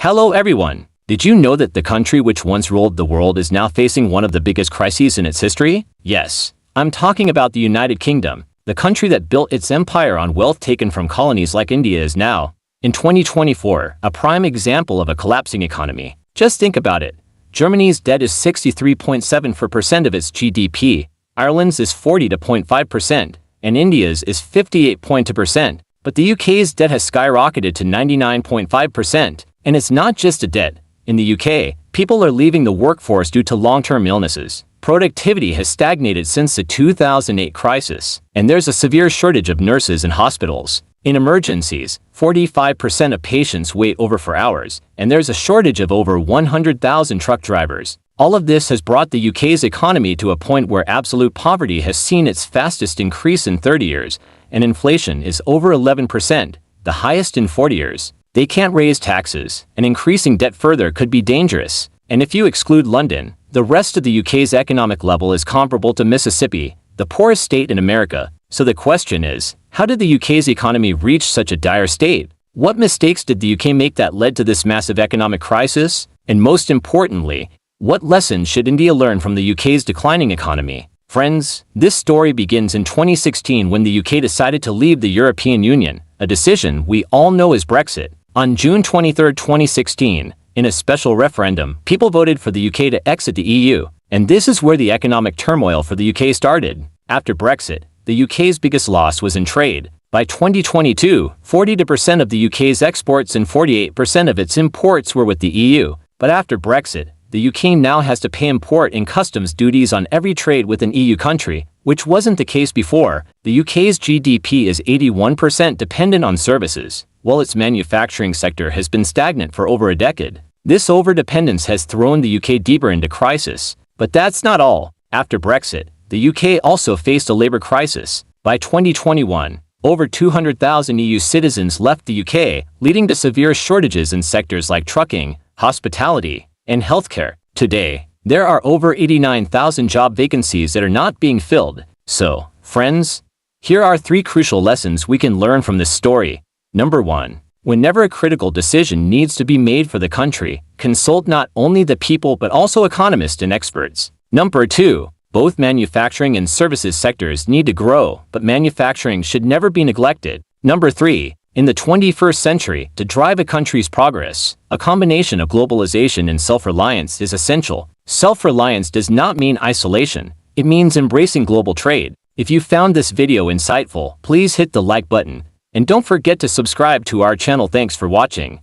Hello everyone! Did you know that the country which once ruled the world is now facing one of the biggest crises in its history? Yes, I'm talking about the United Kingdom. The country that built its empire on wealth taken from colonies like India is now, in 2024, a prime example of a collapsing economy. Just think about it. Germany's debt is 63.74% of its GDP, Ireland's is 40.5%, and India's is 58.2%. But the UK's debt has skyrocketed to 99.5%. And it's not just a debt. In the UK, people are leaving the workforce due to long-term illnesses. Productivity has stagnated since the 2008 crisis, and there's a severe shortage of nurses in hospitals. In emergencies, 45% of patients wait over 4 hours, and there's a shortage of over 100,000 truck drivers. All of this has brought the UK's economy to a point where absolute poverty has seen its fastest increase in 30 years, and inflation is over 11%, the highest in 40 years. They can't raise taxes, and increasing debt further could be dangerous. And if you exclude London, the rest of the UK's economic level is comparable to Mississippi, the poorest state in America. So the question is, how did the UK's economy reach such a dire state? What mistakes did the UK make that led to this massive economic crisis? And most importantly, what lessons should India learn from the UK's declining economy? Friends, this story begins in 2016 when the UK decided to leave the European Union, a decision we all know is Brexit. On June 23, 2016, in a special referendum, people voted for the UK to exit the EU, and this is where the economic turmoil for the UK started. After Brexit, the UK's biggest loss was in trade. By 2022, 42% of the UK's exports and 48% of its imports were with the EU. But after Brexit, the UK now has to pay import and customs duties on every trade with an EU country, which wasn't the case before. The UK's GDP is 81% dependent on services, while its manufacturing sector has been stagnant for over a decade. This overdependence has thrown the UK deeper into crisis. But that's not all. After Brexit, the UK also faced a labor crisis. By 2021, over 200,000 EU citizens left the UK, leading to severe shortages in sectors like trucking, hospitality, and healthcare. Today, there are over 89,000 job vacancies that are not being filled. So, friends, here are 3 crucial lessons we can learn from this story. Number 1. Whenever a critical decision needs to be made for the country, consult not only the people but also economists and experts. Number 2. Both manufacturing and services sectors need to grow, but manufacturing should never be neglected. Number 3. In the 21st century, to drive a country's progress, a combination of globalization and self-reliance is essential. Self-reliance does not mean isolation. It means embracing global trade. If you found this video insightful, please hit the like button. And don't forget to subscribe to our channel. Thanks for watching.